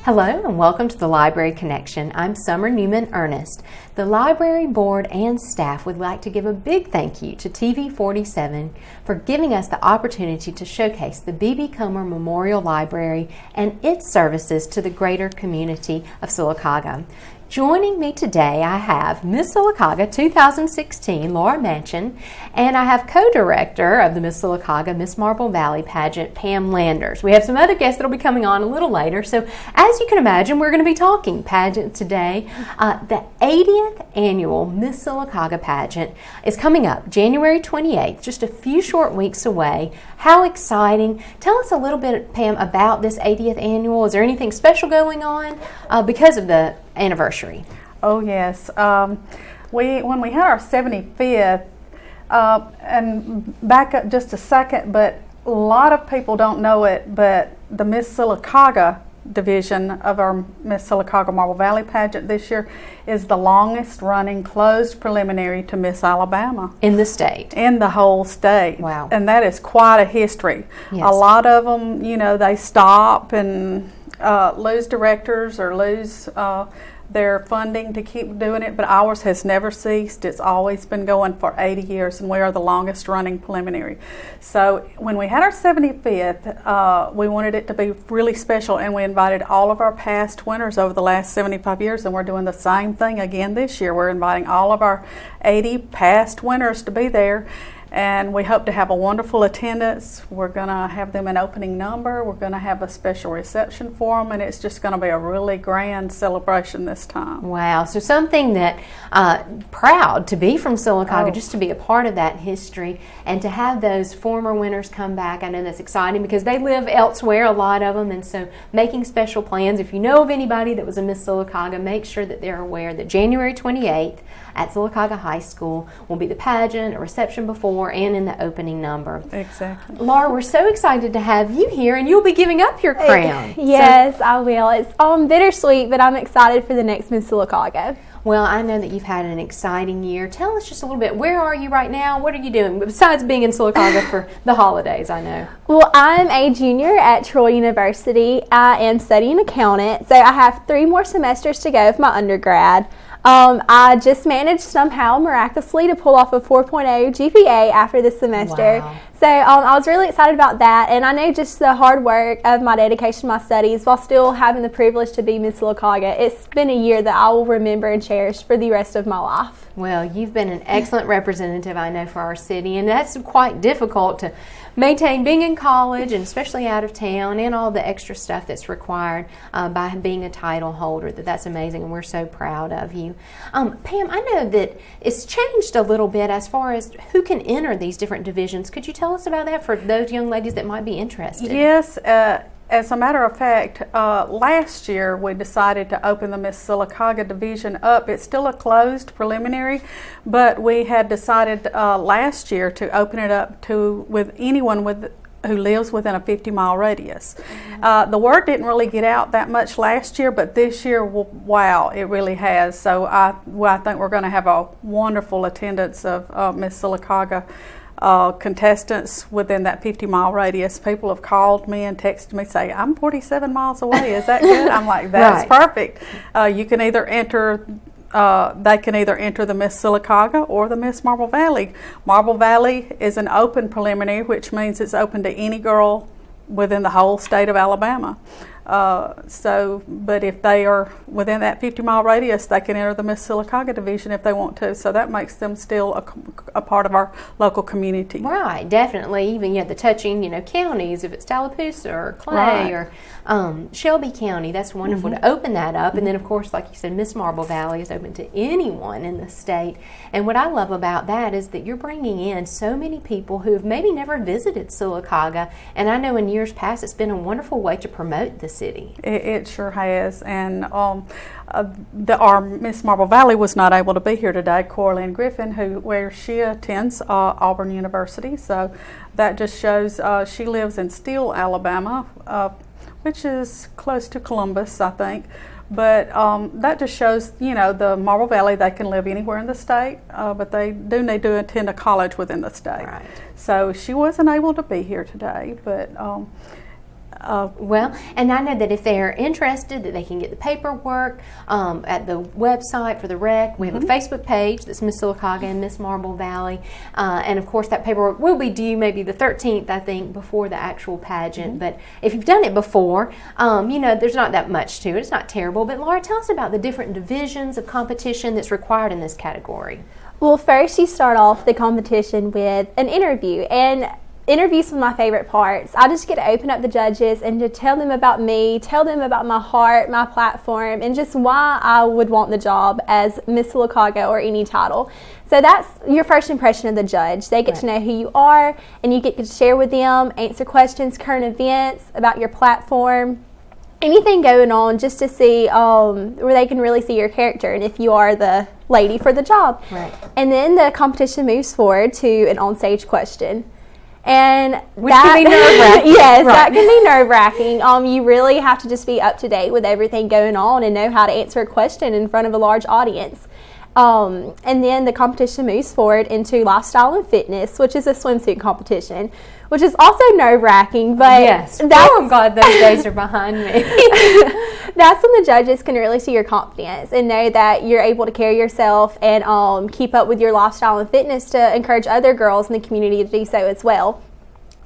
Hello and welcome to the Library Connection. I'm Summer Newman Ernest. The library board and staff would like to give a big thank you to TV47 for giving us the opportunity to showcase the B.B. Comer Memorial Library and its services to the greater community of Sylacauga. Joining me today, I have Miss Sylacauga 2016, Laura Manchin, and I have co-director of the Miss Sylacauga Miss Marble Valley Pageant, Pam Landers. We have some other guests that will be coming on a little later, so as you can imagine, we're going to be talking pageant today. The 80th annual Miss Sylacauga pageant is coming up January 28th, just a few short weeks away. How exciting. Tell us a little bit, Pam, about this 80th annual. Is there anything special going on because of the anniversary? Oh yes, when we had our 75th, and back up just a second, but a lot of people don't know it, but the Miss Sylacauga division of our Miss Sylacauga Marble Valley pageant this year is the longest running closed preliminary to Miss Alabama. In the state? In the whole state. Wow. And that is quite a history. Yes. A lot of them, they stop and lose directors or lose their funding to keep doing it, but ours has never ceased. It's always been going for 80 years, and we are the longest running preliminary. So when we had our 75th, we wanted it to be really special, and we invited all of our past winners over the last 75 years, and we're doing the same thing again this year. We're inviting all of our 80 past winners to be there, and we hope to have a wonderful attendance. We're going to have them an opening number. We're going to have a special reception for them, and it's just going to be a really grand celebration this time. Wow. So something that proud to be from Sylacauga, just to be a part of that history and to have those former winners come back. I know that's exciting because they live elsewhere, a lot of them, and so making special plans. If you know of anybody that was a Miss Sylacauga, make sure that they're aware that January 28th at Sylacauga High School will be the pageant, a reception before, and in the opening number. Exactly. Laura, we're so excited to have you here, and you'll be giving up your crown. Yes, I will. It's bittersweet, but I'm excited for the next Miss Sylacauga. Well, I know that you've had an exciting year. Tell us just a little bit, where are you right now? What are you doing besides being in Sylacauga for the holidays, I know? Well, I'm a junior at Troy University. I am studying accountant, so I have 3 more semesters to go of my undergrad. I just managed somehow miraculously to pull off a 4.0 GPA after this semester. Wow. So I was really excited about that, and I know just the hard work of my dedication to my studies while still having the privilege to be Miss Sylacauga. It's been a year that I will remember and cherish for the rest of my life. Well, you've been an excellent representative, I know, for our city, and that's quite difficult to maintain being in college and especially out of town and all the extra stuff that's required by being a title holder. That's amazing, and we're so proud of you. Pam, I know that it's changed a little bit as far as who can enter these different divisions. Could you tell us about that for those young ladies that might be interested? Yes. As a matter of fact, last year we decided to open the Miss Sylacauga division up. It's still a closed preliminary, but we had decided last year to open it up to with anyone who lives within a 50-mile radius. Mm-hmm. The word didn't really get out that much last year, but this year, wow, it really has. So I think we're going to have a wonderful attendance of Miss Sylacauga contestants within that 50-mile radius. People have called me and texted me, say, I'm 47 miles away. Is that good? I'm like, that's right. Perfect. You can either enter. They can either enter the Miss Sylacauga or the Miss Marble Valley. Marble Valley is an open preliminary, which means it's open to any girl within the whole state of Alabama. But if they are within that 50-mile radius, they can enter the Miss Sylacauga division if they want to. So that makes them still a part of our local community. Right, definitely. Even the touching, counties, if it's Tallapoosa or Clay or Shelby County, that's wonderful to open that up. And then, of course, like you said, Miss Marble Valley is open to anyone in the state. And what I love about that is that you're bringing in so many people who have maybe never visited Sylacauga. And I know in years past it's been a wonderful way to promote this city. It sure has, and our Miss Marble Valley was not able to be here today. Corlyn Griffin, where she attends Auburn University, so that just shows she lives in Steele, Alabama, which is close to Columbus, I think. But that just shows, the Marble Valley, they can live anywhere in the state, but they do need to attend a college within the state. Right. So she wasn't able to be here today, but Well, and I know that if they're interested, that they can get the paperwork at the website for the rec. We have a Facebook page that's Miss Sylacauga and Miss Marble Valley, and of course that paperwork will be due maybe the 13th, I think, before the actual pageant. But if you've done it before, there's not that much to it. It's not terrible. But Laura, tell us about the different divisions of competition that's required in this category. Well, first you start off the competition with an interview, and interviews are my favorite parts. I just get to open up the judges and to tell them about me, tell them about my heart, my platform, and just why I would want the job as Miss Sylacauga or any title. So that's your first impression of the judge. They get to know who you are, and you get to share with them, answer questions, current events, about your platform, anything going on, just to see where they can really see your character and if you are the lady for the job. Right. And then the competition moves forward to an on-stage question. And which can be nerve-wracking. Yes, right. That can be nerve-wracking. You really have to just be up to date with everything going on and know how to answer a question in front of a large audience. And then the competition moves forward into lifestyle and fitness, which is a swimsuit competition, which is also nerve-wracking. But yes, I'm glad those days are behind me. That's when the judges can really see your confidence and know that you're able to carry yourself and keep up with your lifestyle and fitness to encourage other girls in the community to do so as well.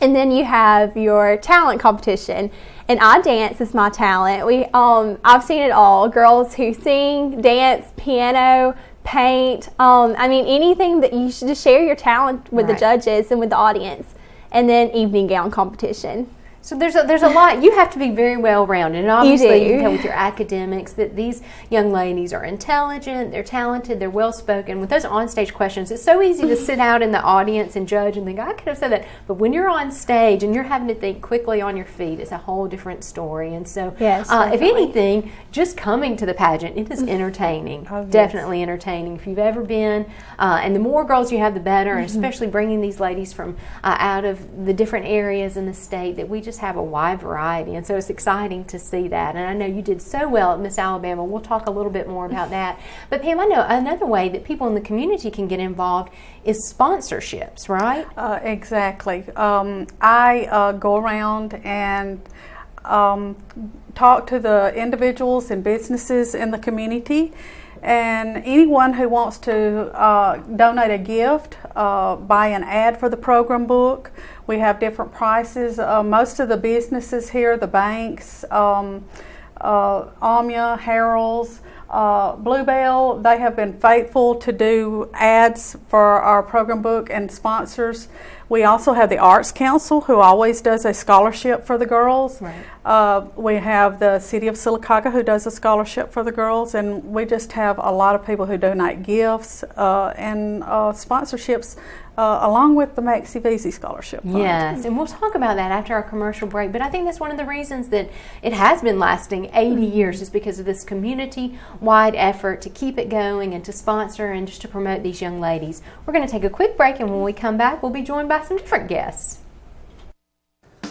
And then you have your talent competition, and I dance is my talent. I've seen it all: girls who sing, dance, piano, paint. Anything that you should just share your talent with the judges and with the audience. And then evening gown competition. So there's a lot. You have to be very well-rounded, and obviously you can tell with your academics that these young ladies are intelligent, they're talented, they're well-spoken. With those on-stage questions, it's so easy to sit out in the audience and judge and think, I could have said that. But when you're on stage and you're having to think quickly on your feet, it's a whole different story. And so, if anything, just coming to the pageant, it is entertaining. Definitely entertaining. If you've ever been, and the more girls you have, the better, and especially bringing these ladies from out of the different areas in the state, that we just have a wide variety, and so it's exciting to see that. And I know you did so well at Miss Alabama. We'll talk a little bit more about that. But Pam, I know another way that people in the community can get involved is sponsorships, right? Exactly. I go around and talk to the individuals and businesses in the community, and anyone who wants to donate a gift, buy an ad for the program book. We have different prices. Most of the businesses here, the banks, Amia, Harrell's, Bluebell, they have been faithful to do ads for our program book and sponsors. We also have the Arts Council, who always does a scholarship for the girls. Right. We have the City of Sylacauga, who does a scholarship for the girls, and we just have a lot of people who donate gifts and sponsorships, along with the Maxie Veazey Scholarship Fund. Yes, and we'll talk about that after our commercial break, but I think that's one of the reasons that it has been lasting 80 years, is because of this community-wide effort to keep it going and to sponsor and just to promote these young ladies. We're going to take a quick break, and when we come back, we'll be joined by some different guests.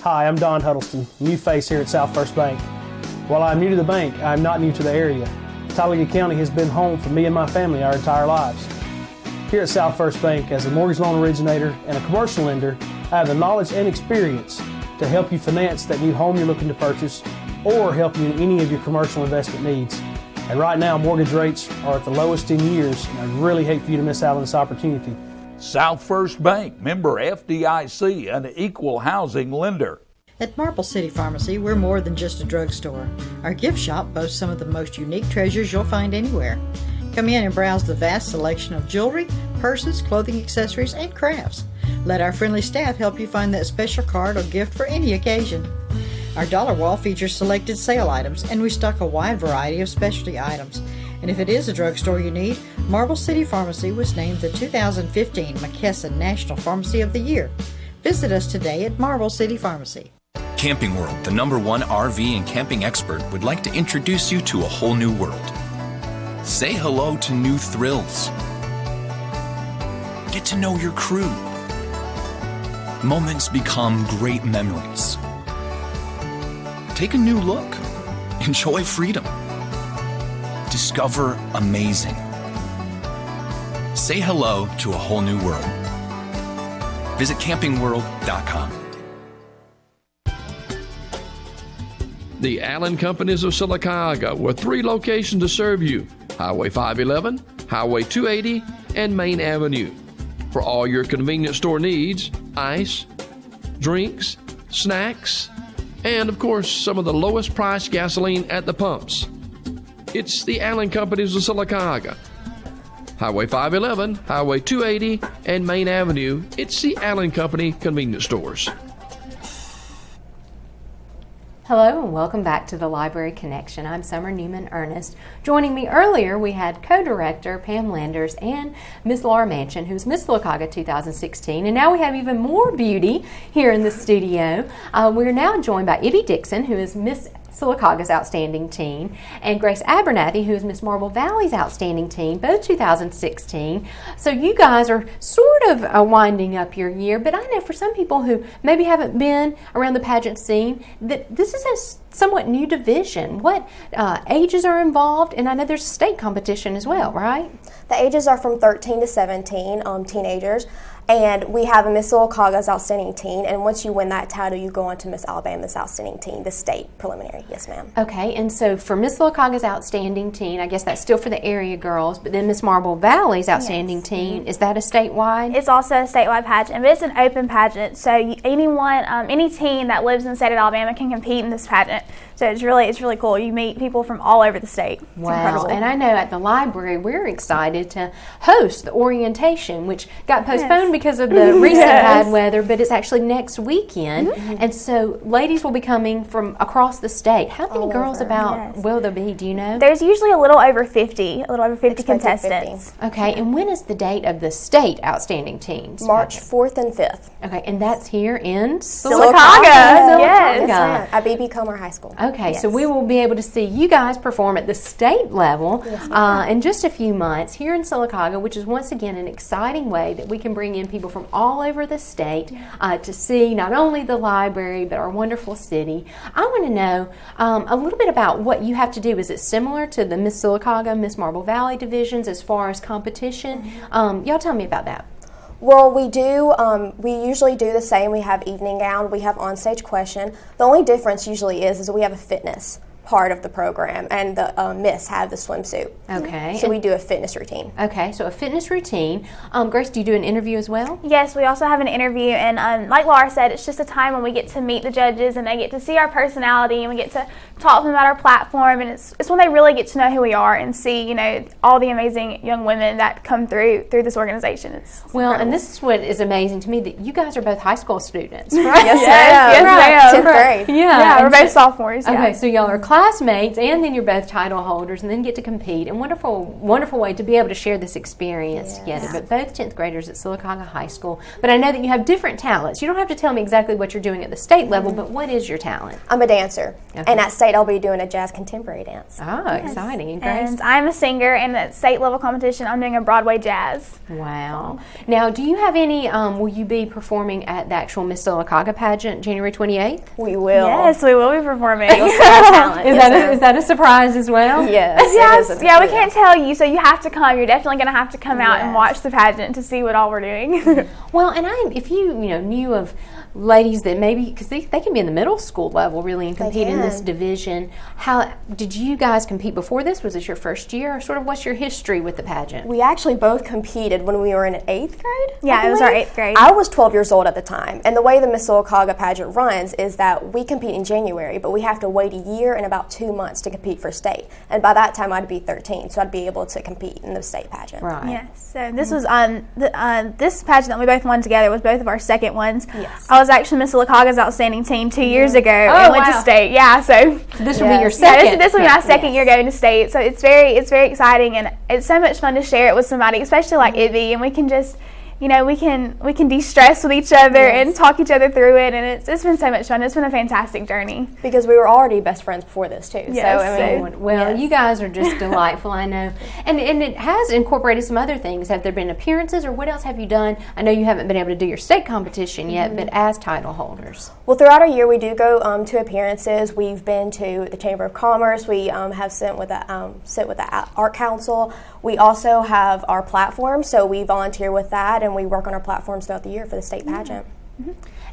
Hi, I'm Don Huddleston, new face here at South First Bank. While I'm new to the bank, I'm not new to the area. Sylacauga County has been home for me and my family our entire lives. Here at South First Bank, as a mortgage loan originator and a commercial lender, I have the knowledge and experience to help you finance that new home you're looking to purchase or help you in any of your commercial investment needs. And right now, mortgage rates are at the lowest in years, and I really hate for you to miss out on this opportunity. South First Bank, member FDIC, an equal housing lender. At Marble City Pharmacy, we're more than just a drugstore. Our gift shop boasts some of the most unique treasures you'll find anywhere. Come in and browse the vast selection of jewelry, purses, clothing accessories, and crafts. Let our friendly staff help you find that special card or gift for any occasion. Our dollar wall features selected sale items, and we stock a wide variety of specialty items. And if it is a drugstore you need, Marble City Pharmacy was named the 2015 McKesson National Pharmacy of the Year. Visit us today at Marble City Pharmacy. Camping World, the #1 RV and camping expert, would like to introduce you to a whole new world. Say hello to new thrills. Get to know your crew. Moments become great memories. Take a new look. Enjoy freedom. Discover amazing. Say hello to a whole new world. Visit campingworld.com. The Allen Companies of Sylacauga, with 3 locations to serve you: Highway 511, Highway 280, and Main Avenue. For all your convenience store needs, ice, drinks, snacks, and of course, some of the lowest priced gasoline at the pumps. It's the Allen Companies of Sylacauga. Highway 511, Highway 280, and Main Avenue. It's the Allen Company convenience stores. Hello and welcome back to the Library Connection. I'm Summer Newman Ernest. Joining me earlier, we had co-director Pam Landers and Miss Laura Manchin, who's Miss Sylacauga 2016. And now we have even more beauty here in the studio. We're now joined by Ibby Dixon, who is Miss Sylacauga's Outstanding Teen, and Grace Abernathy, who is Miss Marble Valley's Outstanding Teen, both 2016. So you guys are sort of winding up your year, but I know for some people who maybe haven't been around the pageant scene, that this is a somewhat new division. What ages are involved? And I know there's a state competition as well, right? The ages are from 13 to 17, teenagers. And we have a Miss Sylacauga's Outstanding Teen, and once you win that title, you go on to Miss Alabama's Outstanding Teen, the state preliminary. Yes, ma'am. Okay, and so for Miss Sylacauga's Outstanding Teen, I guess that's still for the area girls, but then Miss Marble Valley's Outstanding Teen, is that a statewide? It's also a statewide pageant, but it's an open pageant, so anyone, any teen that lives in the state of Alabama can compete in this pageant. So it's really cool. You meet people from all over the state. It's incredible. And I know at the library we're excited to host the orientation, which got postponed because of the recent bad weather, but it's actually next weekend. And so ladies will be coming from across the state. How many girls will there be? Do you know? There's usually a little over 50 contestants. Okay, and when is the date of the state Outstanding Teens? March 4th and 5th. Okay, and that's here in Sylacauga. Yes, at B.B. Comer High School. Okay, so we will be able to see you guys perform at the state level in just a few months here in Sylacauga, which is once again an exciting way that we can bring in people from all over the state to see not only the library but our wonderful city. I want to know a little bit about what you have to do. Is it similar to the Miss Sylacauga, Miss Marble Valley divisions as far as competition? Y'all tell me about that. Well, we do. We usually do the same. We have evening gown. We have onstage question. The only difference usually is we have a fitness part of the program, and the Miss have the swimsuit. Okay. So we do a fitness routine. Okay, so a fitness routine. Grace, do you do an interview as well? Yes, we also have an interview, and like Laura said, it's just a time when we get to meet the judges and they get to see our personality and we get to talk to them about our platform, and it's when they really get to know who we are and see, all the amazing young women that come through this organization. It's incredible. And this is what is amazing to me, that you guys are both high school students, right? Yes, ma'am. 10th grade. Yeah, we're both sophomores. Okay, so y'all are classmates, and then you're both title holders, and then get to compete. And wonderful way to be able to share this experience together. But both 10th graders at Sylacauga High School. But I know that you have different talents. You don't have to tell me exactly what you're doing at the state level, but what is your talent? I'm a dancer, and at state I'll be doing a jazz contemporary dance. Oh, exciting. And Grace? And I'm a singer, and at state level competition I'm doing a Broadway jazz. Wow. Now, do you have any, will you be performing at the actual Miss Sylacauga pageant January 28th? We will. Yes, we will be performing. Is that a surprise as well? Yes. Yeah, we can't tell you, so you have to come. You're definitely going to have to come out and watch the pageant to see what all we're doing. Well, and if you knew of ladies that maybe, because they can be in the middle school level really and compete in this division. How did you guys compete before this? Was this your first year, or sort of what's your history with the pageant? We actually both competed when we were in 8th grade. Yeah, it was our 8th grade. I was 12 years old at the time, and the way the Miss Sylacauga pageant runs is that we compete in January, but we have to wait a year and about 2 months to compete for state. And by that time, I'd be 13, so I'd be able to compete in the state pageant. Right. Yes. So this was this pageant that we both won together was both of our second ones. Yes. I was actually Miss Sylacauga's Outstanding Teen 2 years ago and went to state. Yeah. So this will be your second. Yeah, this will be my second year going to state. So it's very exciting, and it's so much fun to share it with somebody, especially like Ivy, and we can just. We can de-stress with each other and talk each other through it, and it's been so much fun. It's been a fantastic journey. Because we were already best friends before this too. Yes. You guys are just delightful, I know. And it has incorporated some other things. Have there been appearances, or what else have you done? I know you haven't been able to do your state competition yet, but as title holders. Well, throughout our year, we do go to appearances. We've been to the Chamber of Commerce. We have sit with the Art Council. We also have our platform, so we volunteer with that, and we work on our platforms throughout the year for the state pageant.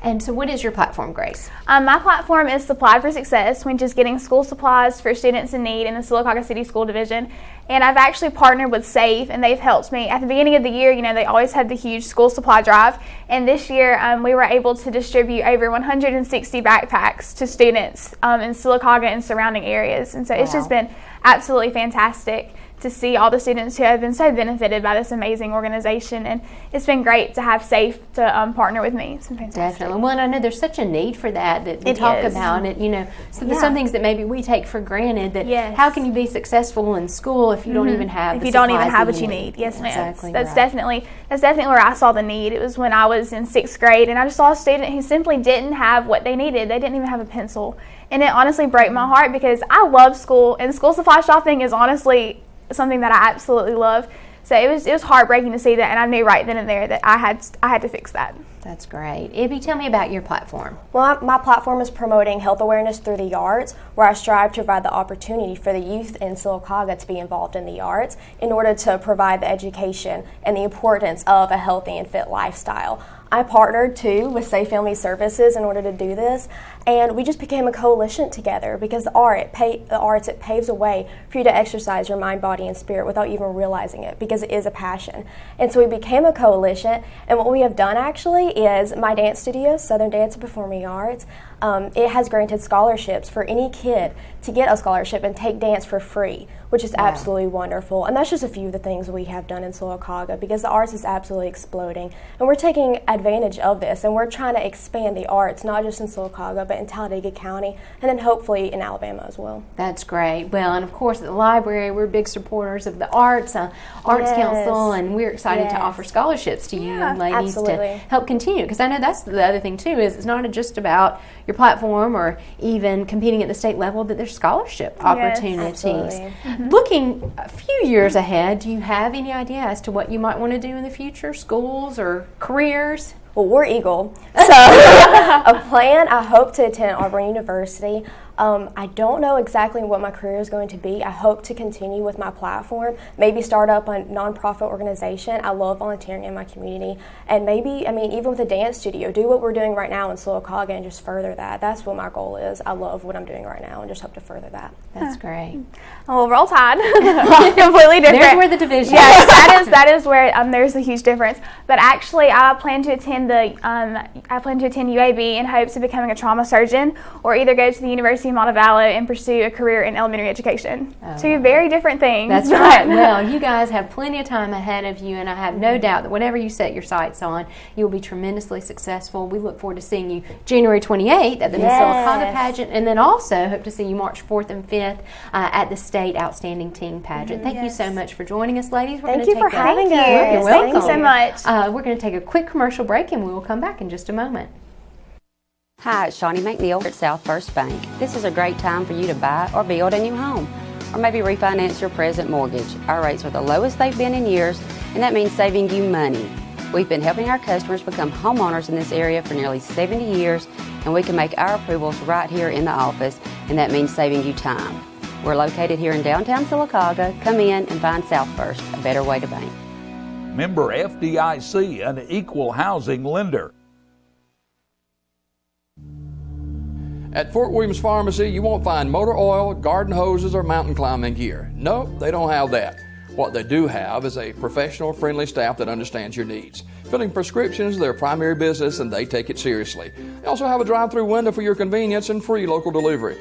And so what is your platform, Grace? My platform is Supplied for Success, which is getting school supplies for students in need in the Sylacauga City School Division. And I've actually partnered with SAFE, and they've helped me. At the beginning of the year, you know, they always had the huge school supply drive. And this year, we were able to distribute over 160 backpacks to students in Sylacauga and surrounding areas. And so it's just been absolutely fantastic to see all the students who have been so benefited by this amazing organization, and it's been great to have SAFE to partner with me. It's been fantastic. Definitely. Well, and I know there's such a need for that we talk about it. You know, so there's some things that maybe we take for granted. That how can you be successful in school if you don't even have if you don't even have what you need? Yes, ma'am. Exactly. That's definitely where I saw the need. It was when I was in 6th grade, and I just saw a student who simply didn't have what they needed. They didn't even have a pencil, and it honestly broke my heart because I love school, and school supply shopping is honestly something that I absolutely love. So it was heartbreaking to see that, and I knew right then and there that I had to fix that. That's great. Ibby, tell me about your platform. Well, my platform is promoting health awareness through the arts, where I strive to provide the opportunity for the youth in Sylacauga to be involved in the arts in order to provide the education and the importance of a healthy and fit lifestyle. I partnered too with Safe Family Services in order to do this, and we just became a coalition together because the arts, it paves a way for you to exercise your mind, body, and spirit without even realizing it, because it is a passion. And so we became a coalition, and what we have done actually is my dance studio, Southern Dance and Performing Arts, it has granted scholarships for any kid to get a scholarship and take dance for free, which is absolutely wonderful. And that's just a few of the things we have done in Sylacauga, because the arts is absolutely exploding. And we're taking advantage of this, and we're trying to expand the arts, not just in Sylacauga, but in Talladega County, and then hopefully in Alabama as well. That's great. Well, and of course at the library, we're big supporters of the Arts Council, and we're excited to offer scholarships to you young ladies to help continue. Because I know that's the other thing too, is it's not just about your platform or even competing at the state level, that there's scholarship opportunities. Looking a few years ahead, do you have any idea as to what you might want to do in the future, schools or careers? Well, we're Eagle, so a plan, I hope to attend Auburn University. I don't know exactly what my career is going to be. I hope to continue with my platform, maybe start up a nonprofit organization. I love volunteering in my community, and maybe, even with a dance studio, do what we're doing right now in Sylacauga and just further that. That's what my goal is. I love what I'm doing right now and just hope to further that. That's great. Well, Roll Tide, completely different. There's where the division. Yes, that is where there's a huge difference. But actually, I plan to attend UAB in hopes of becoming a trauma surgeon, or either go to the University of Montevallo and pursue a career in elementary education. Two very different things. That's right. Well, you guys have plenty of time ahead of you, and I have no doubt that whatever you set your sights on, you'll be tremendously successful. We look forward to seeing you January 28th at the Miss Sylacauga pageant, and then also hope to see you March 4th and 5th at the State Outstanding Teen pageant. Thank you so much for joining us, ladies. Thank you for having us. You're welcome. Thank you so much. We're going to take a quick commercial break, and we will come back in just a moment. Hi, it's Shawnee McNeil at South First Bank. This is a great time for you to buy or build a new home, or maybe refinance your present mortgage. Our rates are the lowest they've been in years, and that means saving you money. We've been helping our customers become homeowners in this area for nearly 70 years, and we can make our approvals right here in the office, and that means saving you time. We're located here in downtown Sylacauga. Come in and find South First, a better way to bank. Member FDIC, an equal housing lender. At Fort Williams Pharmacy, you won't find motor oil, garden hoses, or mountain climbing gear. No, they don't have that. What they do have is a professional, friendly staff that understands your needs. Filling prescriptions is their primary business, and they take it seriously. They also have a drive-through window for your convenience and free local delivery.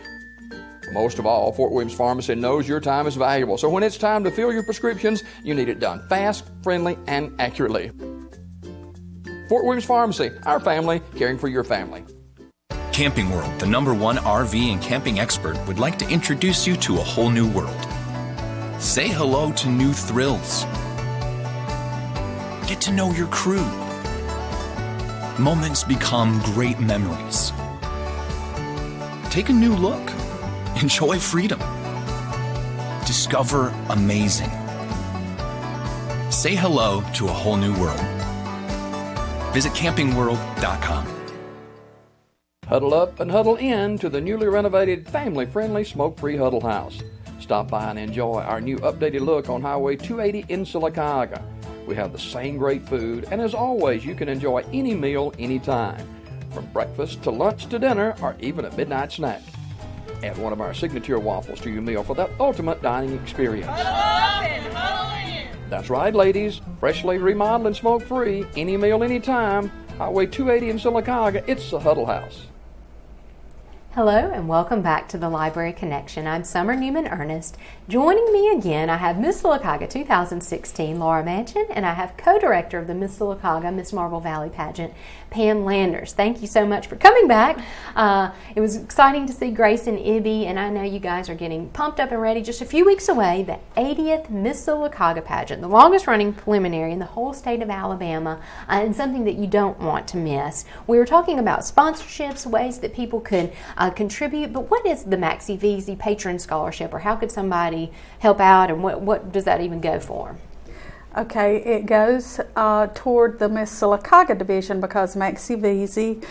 Most of all, Fort Williams Pharmacy knows your time is valuable, so when it's time to fill your prescriptions, you need it done fast, friendly, and accurately. Fort Williams Pharmacy, our family, caring for your family. Camping World, the #1 RV and camping expert, would like to introduce you to a whole new world. Say hello to new thrills. Get to know your crew. Moments become great memories. Take a new look. Enjoy freedom. Discover amazing. Say hello to a whole new world. Visit campingworld.com. Huddle up and huddle in to the newly renovated, family-friendly, smoke-free Huddle House. Stop by and enjoy our new updated look on Highway 280 in Sylacauga. We have the same great food, and as always, you can enjoy any meal anytime. from breakfast to lunch to dinner or even a midnight snack. Add one of our signature waffles to your meal for that ultimate dining experience. That's right, ladies. Freshly remodeled and smoke-free. Any meal, anytime. Highway 280 in Sylacauga. It's the Huddle House. Hello and welcome back to the Library Connection. I'm Summer Newman Ernest. Joining me again, I have Miss Sylacauga 2016, Laura Manchin, and I have co-director of the Miss Sylacauga Miss Marble Valley Pageant, Pam Landers. Thank you so much for coming back. It was exciting to see Grace and Ibby, and I know you guys are getting pumped up and ready. Just a few weeks away, the 80th Miss Sylacauga Pageant, the longest running preliminary in the whole state of Alabama, and something that you don't want to miss. We were talking about sponsorships, ways that people could contribute, but what is the Maxie Veazey Patron Scholarship, or how could somebody help out, and what does that even go for? Okay, it goes toward the Miss Sylacauga division because Maxie Veazey,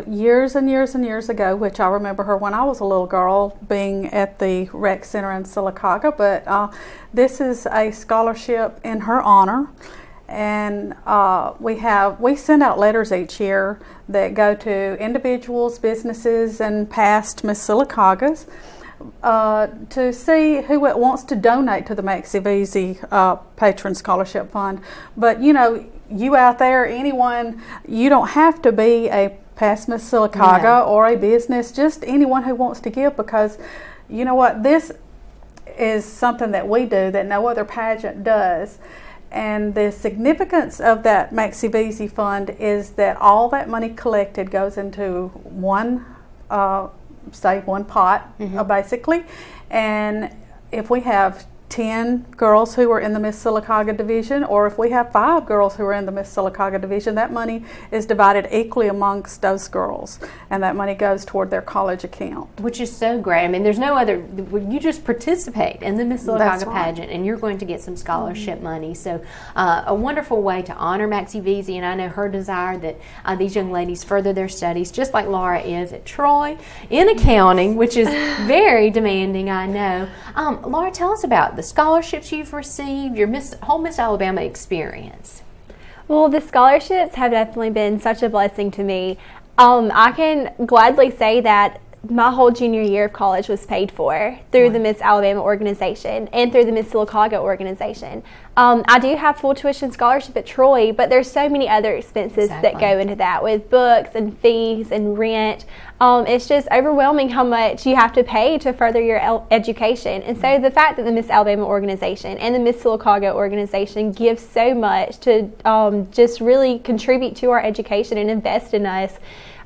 years and years and years ago, which I remember her when I was a little girl being at the rec center in Sylacauga, but this is a scholarship in her honor. And we send out letters each year that go to individuals, businesses, and past Miss Sylacaugas to see who wants to donate to the Maxie Veazey Patron Scholarship Fund. But you know, you out there, anyone, you don't have to be a past Miss Sylacauga or a business, just anyone who wants to give, because you know what, this is something that we do that no other pageant does. And the significance of that Maxie Veazey Fund is that all that money collected goes into one pot, basically. And if we have 10 girls who are in the Miss Sylacauga division, or if we have 5 girls who are in the Miss Sylacauga division, that money is divided equally amongst those girls, and that money goes toward their college account. Which is so great. I mean, there's no other, you just participate in the Miss Sylacauga pageant, and you're going to get some scholarship money. So a wonderful way to honor Maxie Veazey, and I know her desire that these young ladies further their studies, just like Laura is at Troy in accounting, which is very demanding, I know. Laura, tell us about the scholarships you've received, your whole Miss Alabama experience. Well, the scholarships have definitely been such a blessing to me. I can gladly say that my whole junior year of college was paid for through the Miss Alabama organization and through the Miss Sylacauga organization. I do have full tuition scholarship at Troy, but there's so many other expenses that go into that, with books and fees and rent. It's just overwhelming how much you have to pay to further your education. And so the fact that the Miss Alabama organization and the Miss Sylacauga organization give so much to just really contribute to our education and invest in us,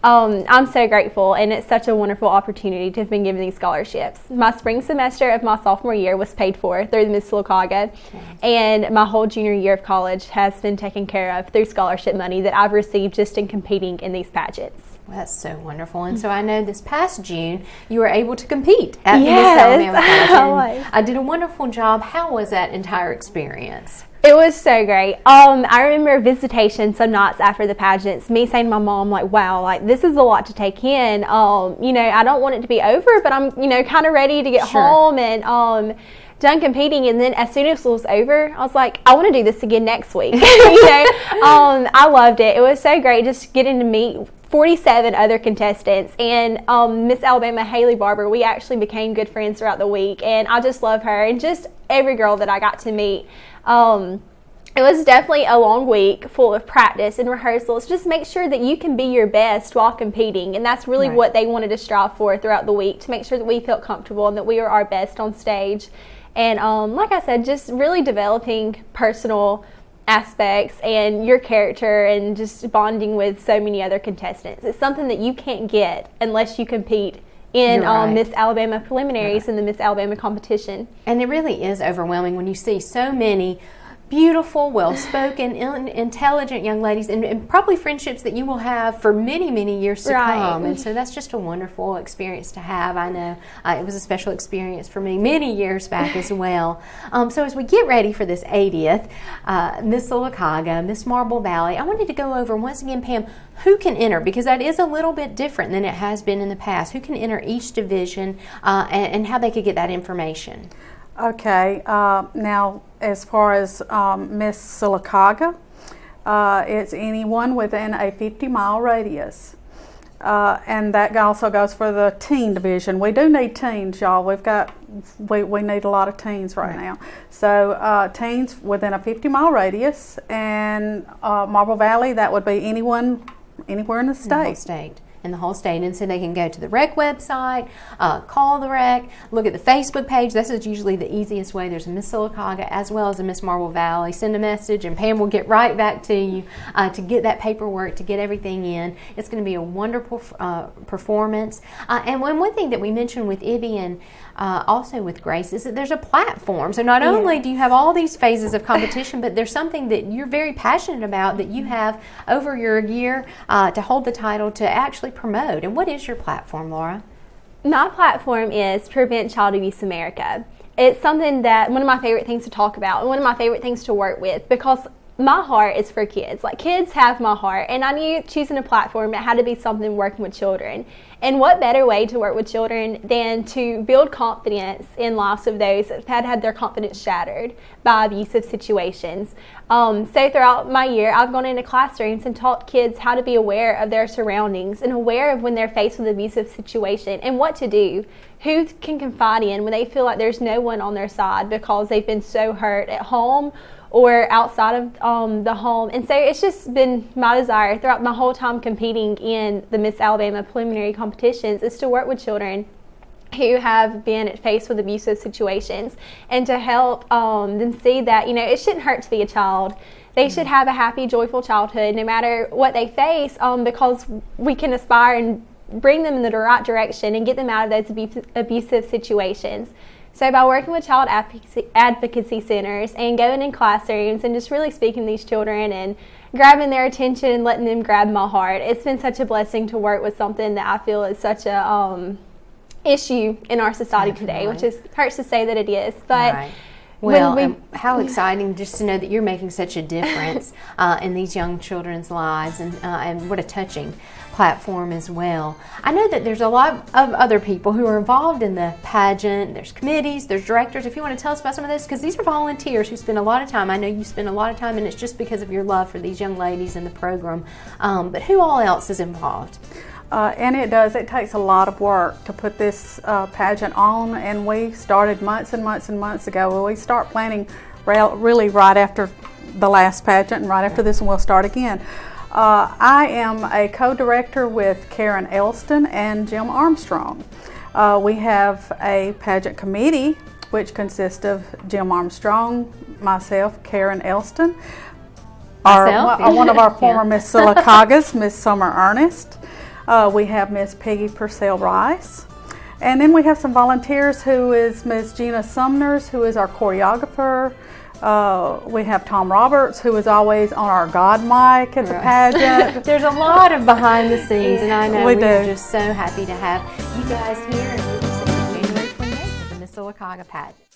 I'm so grateful, and it's such a wonderful opportunity to have been given these scholarships. My spring semester of my sophomore year was paid for through the Miss Sylacauga, and my whole junior year of college has been taken care of through scholarship money that I've received just in competing in these pageants. Well, that's so wonderful. And so I know this past June you were able to compete at the Miss Alabama pageant. I did a wonderful job. How was that entire experience? It was so great. I remember visitation some nights after the pageants, me saying to my mom, like, wow, like, this is a lot to take in. You know, I don't want it to be over, but I'm, you know, kind of ready to get home and done competing. And then as soon as it was over, I was like, I want to do this again next week. You know, I loved it. It was so great just getting to meet 47 other contestants, and Miss Alabama Haley Barber, we actually became good friends throughout the week, and I just love her and just every girl that I got to meet. It was definitely a long week full of practice and rehearsals. Just make sure that you can be your best while competing, and that's really what they wanted to strive for throughout the week, to make sure that we felt comfortable and that we were our best on stage. And like I said, just really developing personal aspects and your character and just bonding with so many other contestants. It's something that you can't get unless you compete in Miss Alabama preliminaries and the Miss Alabama competition. And it really is overwhelming when you see so many beautiful, well-spoken, intelligent young ladies, and probably friendships that you will have for many, many years to come. And so that's just a wonderful experience to have. I know it was a special experience for me many years back as well. So as we get ready for this 80th Miss Sylacauga, Miss Marble Valley, I wanted to go over once again, Pam, who can enter, because that is a little bit different than it has been in the past. Who can enter each division and how they could get that information? Okay, now as far as Miss Sylacauga, it's anyone within a 50-mile radius. And that also goes for the teen division. We do need teens, y'all. We need a lot of teens right now. So teens within a 50-mile radius, and Marble Valley, that would be anywhere in the state. In the whole state. And so they can go to the rec website, call the rec, look at the Facebook page. This is usually the easiest way. There's a Miss Sylacauga as well as a Miss Marble Valley. Send a message and Pam will get right back to you to get that paperwork, to get everything in. It's going to be a wonderful performance. And one thing that we mentioned with Ibby and also with Grace is that there's a platform. So not only do you have all these phases of competition, but there's something that you're very passionate about that you have over your year to hold the title to actually promote. And what is your platform, Laura? My platform is Prevent Child Abuse America. It's something that one of my favorite things to talk about and one of my favorite things to work with, because my heart is for kids. Like, kids have my heart, and I knew choosing a platform, it had to be something working with children. And what better way to work with children than to build confidence in lives of those that have had their confidence shattered by abusive situations. So throughout my year, I've gone into classrooms and taught kids how to be aware of their surroundings and aware of when they're faced with an abusive situation and what to do, who can confide in when they feel like there's no one on their side because they've been so hurt at home or outside of the home. And so it's just been my desire throughout my whole time competing in the Miss Alabama preliminary competitions is to work with children who have been faced with abusive situations and to help them see that, it shouldn't hurt to be a child. They should have a happy, joyful childhood no matter what they face, because we can aspire and bring them in the right direction and get them out of those abusive situations. So by working with child advocacy centers and going in classrooms and just really speaking to these children and grabbing their attention and letting them grab my heart, it's been such a blessing to work with something that I feel is such a issue in our society today, which hurts to say that it is. But right. Well, how exciting just to know that you're making such a difference in these young children's lives, and what a touching platform as well. I know that there's a lot of other people who are involved in the pageant. There's committees, there's directors. If you want to tell us about some of this, because these are volunteers who spend a lot of time. I know you spend a lot of time, and it's just because of your love for these young ladies in the program. But who all else is involved? And it takes a lot of work to put this pageant on, and we started months and months and months ago. We start planning really right after the last pageant, and right after this one we'll start again. I am a co-director with Karen Elston and Jim Armstrong. We have a pageant committee which consists of Jim Armstrong, myself, Karen Elston, one of our former Miss Sylacaugas, Miss Summer Ernest. We have Miss Peggy Purcell Rice. And then we have some volunteers who is Miss Gina Sumners, who is our choreographer. We have Tom Roberts, who is always on our God mic at the pageant. There's a lot of behind the scenes, and I know we're just so happy to have you guys here, and we will see you January 28th at the Miss Sylacauga pageant.